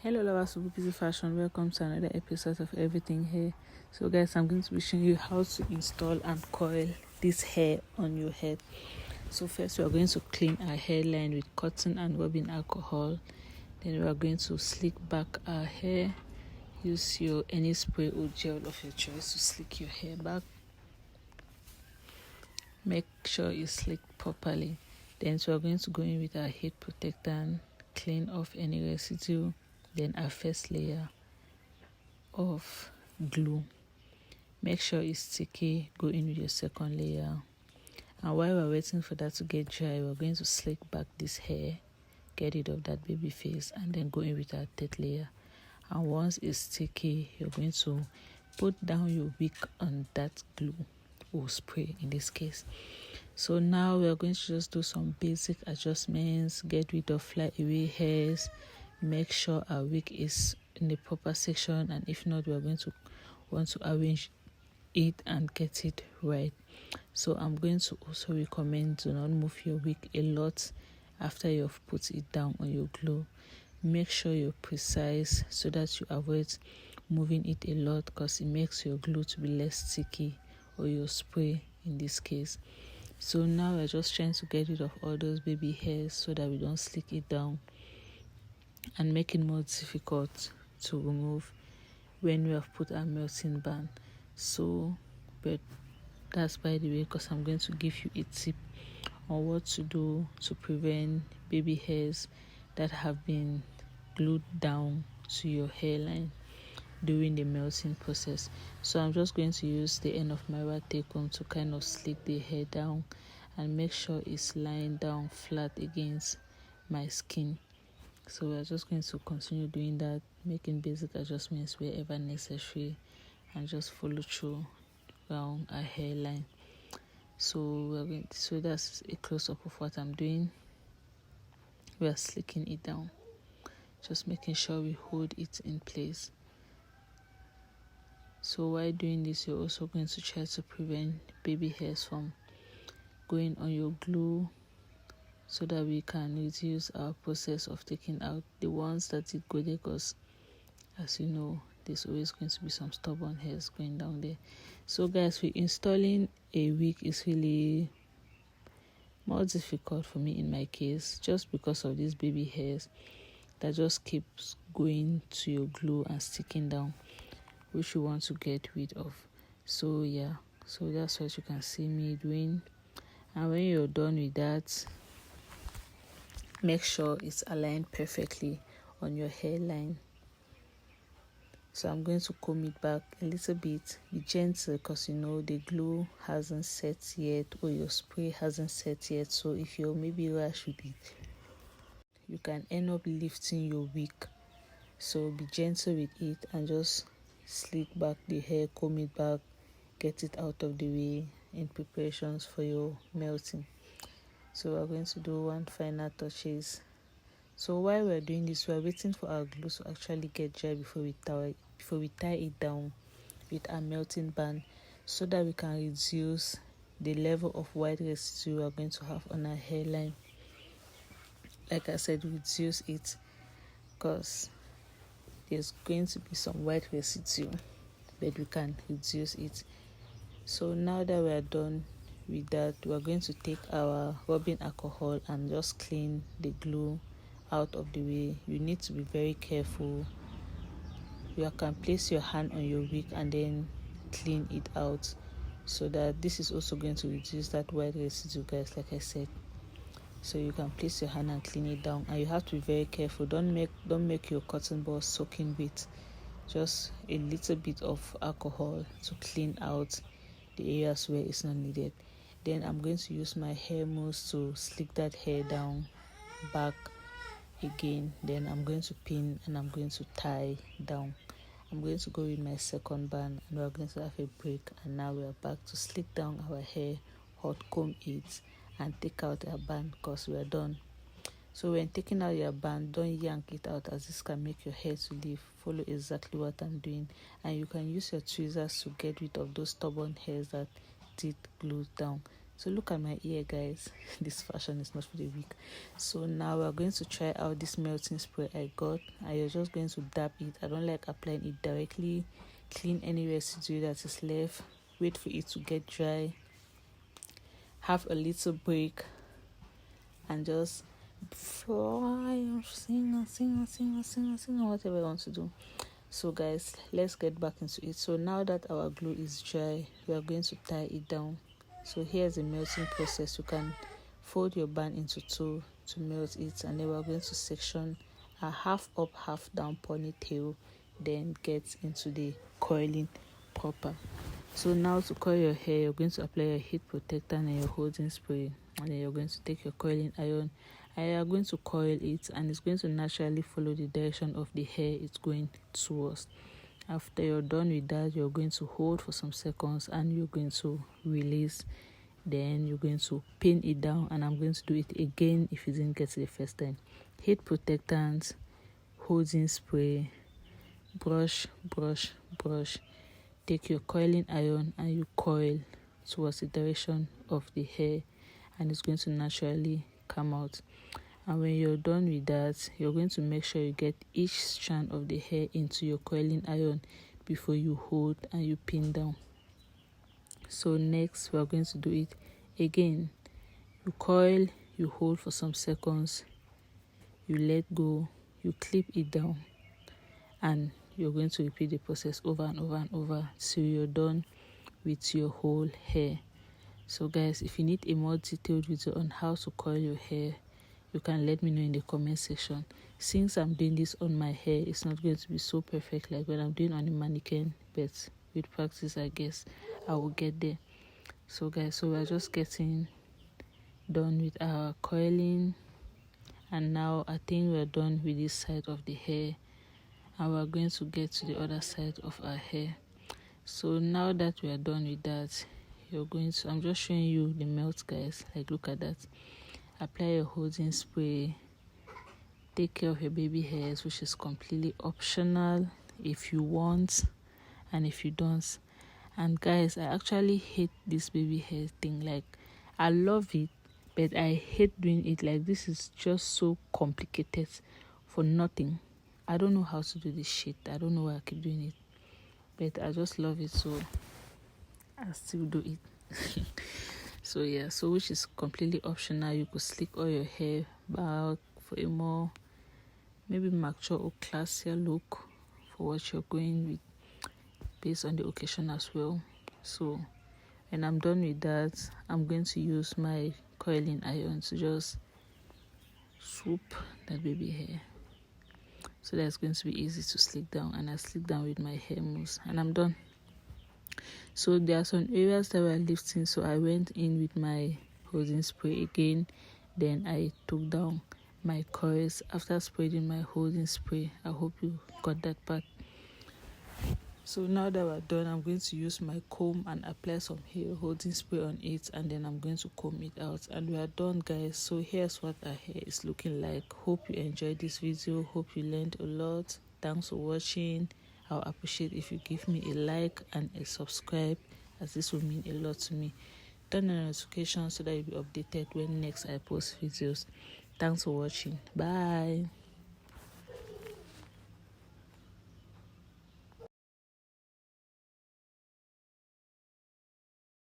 Hello lovers of busy fashion, welcome to another episode of Everything Hair. So guys, I'm going to be showing you how to install and coil this hair on your head. So first we are going to clean our hairline with cotton and rubbing alcohol. Then we are going to slick back our hair. Use your any spray or gel of your choice to slick your hair back. Make sure you slick properly. Then we are going to go in with our heat protector and clean off any residue. Then our first layer of glue. Make sure it's sticky. Go in with your second layer. And while we're waiting for that to get dry, we're going to slick back this hair, get rid of that baby face, and then go in with our third layer. And once it's sticky, you're going to put down your wig on that glue or spray in this case. So now we're going to just do some basic adjustments, get rid of flyaway hairs, make sure our wig is in the proper section, and if not, we're going to want to arrange it and get it right. So I'm going to also recommend do not move your wig a lot after you've put it down on your glue. Make sure you're precise so that you avoid moving it a lot, because it makes your glue to be less sticky, or your spray in this case. So now we're just trying to get rid of all those baby hairs so that we don't slick it down and make it more difficult to remove when we have put our melting band. So, but that's by the way, because I'm going to give you a tip on what to do to prevent baby hairs that have been glued down to your hairline during the melting process. So I'm just going to use the end of my wire tape comb to kind of slick the hair down and make sure it's lying down flat against my skin. So we're just going to continue doing that, making basic adjustments wherever necessary, and just follow through around our hairline. So that's a close-up of what I'm doing. We are slicking it down, just making sure we hold it in place. So while doing this, you're also going to try to prevent baby hairs from going on your glue, so that we can reduce our process of taking out the ones that did go there, because as you know, there's always going to be some stubborn hairs going down there. So guys, installing a wig is really more difficult for me in my case, just because of these baby hairs that just keeps going to your glue and sticking down, which you want to get rid of. So yeah, so that's what you can see me doing. And when you're done with that, make sure it's aligned perfectly on your hairline. So I'm going to comb it back a little bit. Be gentle, because you know the glue hasn't set yet, or your spray hasn't set yet. So if you're maybe rush with it, you can end up lifting your wig. So be gentle with it and just slick back the hair, comb it back, get it out of the way in preparations for your melting. So we're going to do one final touches. So while we're doing this, we're waiting for our glue to actually get dry before we tie it down with our melting band, so that we can reduce the level of white residue we're going to have on our hairline. Like I said, reduce it, because there's going to be some white residue, but we can reduce it. So now that we're done with that, we're going to take our rubbing alcohol and just clean the glue out of the way. You need to be very careful. You can place your hand on your wig and then clean it out, so that this is also going to reduce that white residue, guys, like I said. So you can place your hand and clean it down, and you have to be very careful. Don't make your cotton ball soaking wet. Just a little bit of alcohol to clean out the areas where it's not needed. Then I'm going to use my hair mousse to slick that hair down back again. Then I'm going to pin and I'm going to tie down. I'm going to go with my second band, and we're going to have a break. And now we're back to slick down our hair, hot comb it, and take out our band, because we're done. So when taking out your band, don't yank it out, as this can make your hair to leave. Follow exactly what I'm doing, and you can use your tweezers to get rid of those stubborn hairs that did glue down. So look at my ear, guys. This fashion is not for the weak. So now we're going to try out this melting spray I got, and you're just going to dab it. I don't like applying it directly. Clean any residue that is left. Wait for it to get dry. Have a little break and just fly or sing, whatever you want to do. So guys, let's get back into it. So now that our glue is dry, we are going to tie it down. So here's the melting process. You can fold your band into two to melt it, and then we're going to section a half up, half down ponytail, then get into the coiling proper. So now to coil your hair, you're going to apply your heat protector and your holding spray, and then you're going to take your coiling iron and you're going to coil it, and it's going to naturally follow the direction of the hair it's going towards. After you're done with that, you're going to hold for some seconds and you're going to release. Then you're going to pin it down, and I'm going to do it again if you didn't get it the first time. Heat protectant, holding spray, brush. Take your coiling iron and you coil towards the direction of the hair, and it's going to naturally come out. And when you're done with that, you're going to make sure you get each strand of the hair into your coiling iron before you hold and you pin down. So next we're going to do it again. You coil, you hold for some seconds, you let go, you clip it down, and you're going to repeat the process over and over till you're done with your whole hair. So guys, if you need a more detailed video on how to coil your hair, you can let me know in the comment section. Since I'm doing this on my hair, it's not going to be so perfect like when I'm doing on a mannequin, but with practice I guess I will get there. So guys, so we're just getting done with our coiling, and now I think we're done with this side of the hair, and we're going to get to the other side of our hair. So now that we are done with that, I'm just showing you the melt, guys. Like, look at that. Apply your holding spray. Take care of your baby hairs, which is completely optional if you want and if you don't. And guys, I actually hate this baby hair thing. Like, I love it, but I hate doing it. Like, this is just so complicated for nothing. I don't know how to do this shit. I don't know why I keep doing it, but I just love it, so I still do it. So yeah, so which is completely optional. You could slick all your hair back for a more maybe mature or classier look for what you're going with based on the occasion as well. So when I'm done with that, I'm going to use my coiling iron to just swoop that baby hair, so that's going to be easy to slick down. And I slick down with my hair mousse, and I'm done. So there are some areas that were lifting, so I went in with my holding spray again. Then I took down my coils after spraying my holding spray. I hope you got that part. So now that we're done, I'm going to use my comb and apply some hair holding spray on it, and then I'm going to comb it out, and we are done, guys. So here's what our hair is looking like. Hope you enjoyed this video. Hope you learned a lot. Thanks for watching. I'll appreciate if you give me a like and a subscribe, as this will mean a lot to me. Turn on notifications so that you'll be updated when next I post videos. Thanks for watching. Bye.